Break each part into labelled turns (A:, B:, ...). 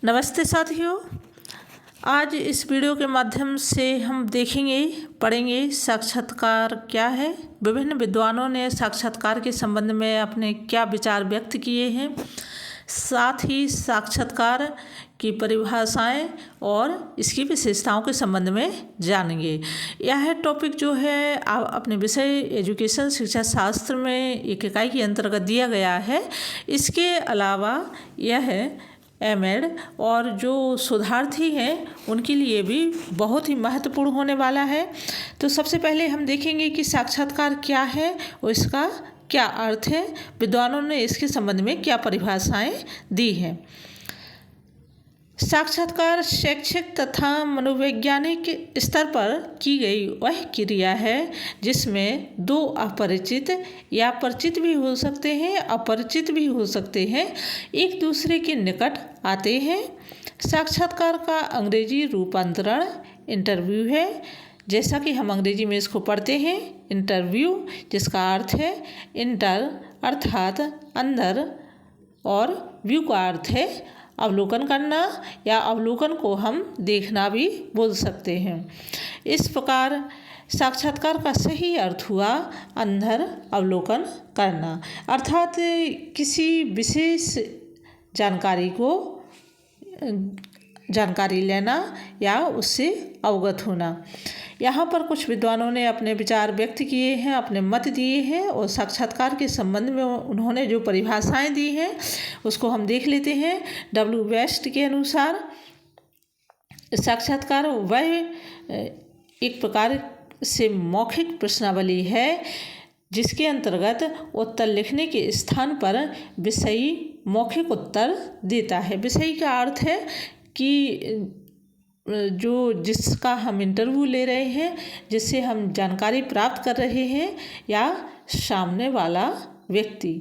A: नमस्ते साथियों। आज इस वीडियो के माध्यम से हम देखेंगे पढ़ेंगे साक्षात्कार क्या है। विभिन्न विद्वानों ने साक्षात्कार के संबंध में अपने क्या विचार व्यक्त किए हैं, साथ ही साक्षात्कार की परिभाषाएं और इसकी विशेषताओं के संबंध में जानेंगे। यह टॉपिक जो है अपने विषय एजुकेशन शिक्षा शास्त्र में एक इकाई के अंतर्गत दिया गया है। इसके अलावा यह एमएड और जो शोधार्थी हैं उनके लिए भी बहुत ही महत्वपूर्ण होने वाला है। तो सबसे पहले हम देखेंगे कि साक्षात्कार क्या है और इसका क्या अर्थ है, विद्वानों ने इसके संबंध में क्या परिभाषाएं दी हैं। साक्षात्कार शैक्षिक तथा मनोवैज्ञानिक स्तर पर की गई वह क्रिया है जिसमें दो अपरिचित या परिचित भी हो सकते हैं, अपरिचित भी हो सकते हैं, एक दूसरे के निकट आते हैं। साक्षात्कार का अंग्रेजी रूपांतरण इंटरव्यू है। जैसा कि हम अंग्रेजी में इसको पढ़ते हैं इंटरव्यू, जिसका अर्थ है इंटर अर्थात अंदर और व्यू का अर्थ है अवलोकन करना, या अवलोकन को हम देखना भी बोल सकते हैं। इस प्रकार साक्षात्कार का सही अर्थ हुआ अंदर अवलोकन करना, अर्थात किसी विशेष जानकारी लेना या उससे अवगत होना। यहाँ पर कुछ विद्वानों ने अपने विचार व्यक्त किए हैं, अपने मत दिए हैं और साक्षात्कार के संबंध में उन्होंने जो परिभाषाएं दी हैं उसको हम देख लेते हैं। डब्ल्यू वेस्ट के अनुसार साक्षात्कार वह एक प्रकार से मौखिक प्रश्नावली है जिसके अंतर्गत उत्तर लिखने के स्थान पर विषयी मौखिक उत्तर देता है। विषयी का अर्थ है कि जिसका हम इंटरव्यू ले रहे हैं, जिससे हम जानकारी प्राप्त कर रहे हैं, या सामने वाला व्यक्ति।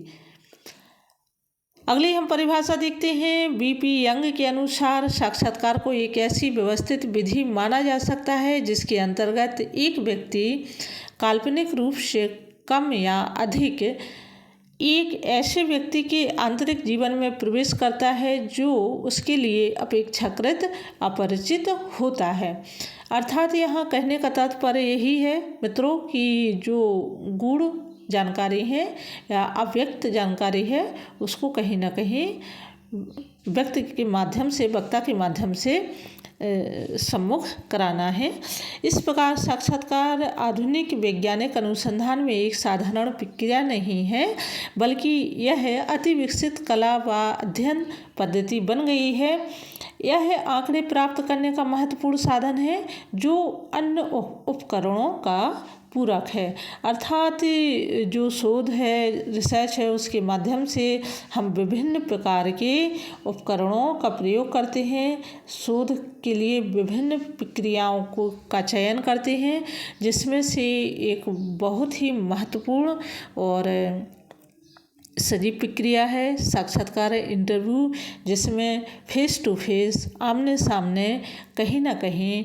A: अगली हम परिभाषा देखते हैं। बीपी यंग के अनुसार साक्षात्कार को एक ऐसी व्यवस्थित विधि माना जा सकता है जिसके अंतर्गत एक व्यक्ति काल्पनिक रूप से कम या अधिक एक ऐसे व्यक्ति के आंतरिक जीवन में प्रवेश करता है जो उसके लिए अपेक्षाकृत अपरिचित होता है। अर्थात यहाँ कहने का तात्पर्य यही है मित्रों कि जो गूढ़ जानकारी है या अव्यक्त जानकारी है उसको कहीं ना कहीं व्यक्ति के माध्यम से, वक्ता के माध्यम से सम्मुख कराना है। इस प्रकार साक्षात्कार आधुनिक वैज्ञानिक अनुसंधान में एक साधारण प्रक्रिया नहीं है, बल्कि यह अति विकसित कला व अध्ययन पद्धति बन गई है। यह आंकड़े प्राप्त करने का महत्वपूर्ण साधन है जो अन्य उपकरणों का पूरक है। अर्थात जो शोध है, रिसर्च है, उसके माध्यम से हम विभिन्न प्रकार के उपकरणों का प्रयोग करते हैं, शोध के लिए विभिन्न प्रक्रियाओं का चयन करते हैं, जिसमें से एक बहुत ही महत्वपूर्ण और सजीव प्रक्रिया है साक्षात्कार इंटरव्यू, जिसमें फेस टू फेस आमने सामने कहीं ना कहीं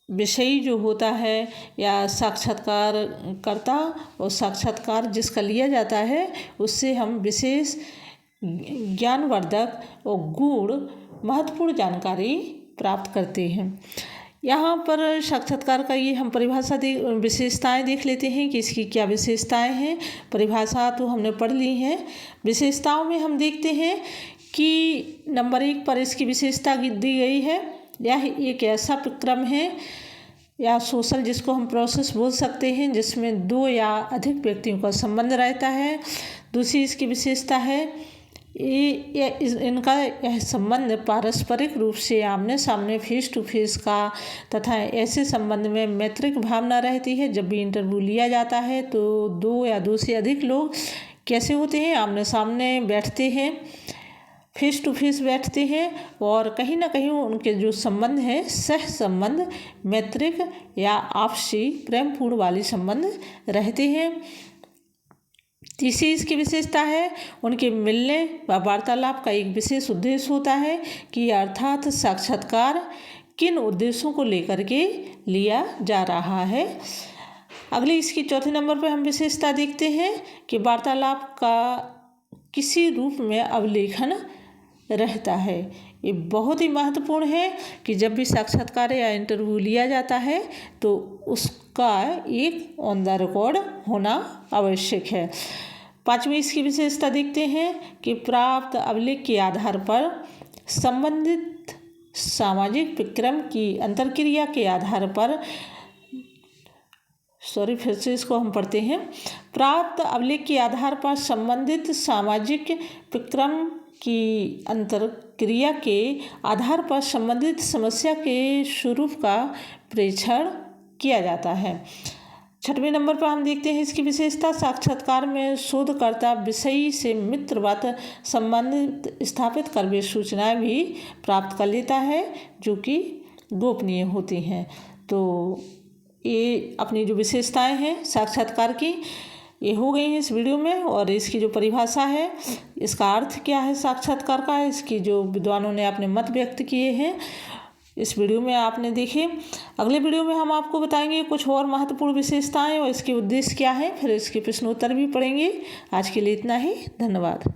A: विषयी जो होता है या साक्षात्कार करता और साक्षात्कार जिसका लिया जाता है उससे हम विशेष ज्ञानवर्धक और गूढ़ महत्वपूर्ण जानकारी प्राप्त करते हैं। यहाँ पर साक्षात्कार का ये हम विशेषताएं देख लेते हैं कि इसकी क्या विशेषताएं हैं। परिभाषा तो हमने पढ़ ली हैं। विशेषताओं में हम देखते हैं कि नंबर 1 पर इसकी विशेषता दी गई है। यह एक ऐसा क्रम है या सोशल, जिसको हम प्रोसेस बोल सकते हैं, जिसमें 2 या अधिक व्यक्तियों का संबंध रहता है। दूसरी इसकी विशेषता है इनका यह संबंध पारस्परिक रूप से आमने सामने फेस टू फेस का तथा ऐसे संबंध में मैत्रिक भावना रहती है। जब भी इंटरव्यू लिया जाता है तो 2 या 2 से अधिक लोग कैसे होते हैं, आमने सामने बैठते हैं, फेस टू फेस बैठते हैं और कहीं ना कहीं उनके जो संबंध है सह संबंध मैत्रिक या आपसी प्रेमपूर्ण वाली संबंध रहते हैं। तीसरी इसकी विशेषता है उनके मिलने व वार्तालाप का एक विशेष उद्देश्य होता है कि अर्थात साक्षात्कार किन उद्देश्यों को लेकर के लिया जा रहा है। अगली इसकी चौथे नंबर पर हम विशेषता देखते हैं कि वार्तालाप का किसी रूप में अवलेखन रहता है। ये बहुत ही महत्वपूर्ण है कि जब भी साक्षात्कार या इंटरव्यू लिया जाता है तो उसका एक ऑन द रिकॉर्ड होना आवश्यक है। 5वीं इसकी विशेषता देखते हैं कि प्राप्त अभिलेख के आधार पर संबंधित सामाजिक विक्रम की अंतर्क्रिया के आधार पर फिर से इसको हम पढ़ते हैं। प्राप्त अभिलेख के आधार पर संबंधित सामाजिक विक्रम की अंतर्क्रिया के आधार पर संबंधित समस्या के स्वरूप का प्रेक्षण किया जाता है। 6वें नंबर पर हम देखते हैं इसकी विशेषता। साक्षात्कार में शोधकर्ता विषयी से मित्रवत संबंध स्थापित कर वे सूचनाएं भी प्राप्त कर लेता है जो कि गोपनीय होती हैं। तो ये अपनी जो विशेषताएं हैं साक्षात्कार की ये हो गई हैं इस वीडियो में। और इसकी जो परिभाषा है, इसका अर्थ क्या है साक्षात्कार का, इसकी जो विद्वानों ने अपने मत व्यक्त किए हैं इस वीडियो में आपने देखे। अगले वीडियो में हम आपको बताएंगे कुछ और महत्वपूर्ण विशेषताएं और इसके उद्देश्य क्या है, फिर इसके प्रश्नोत्तर भी पढ़ेंगे। आज के लिए इतना ही, धन्यवाद।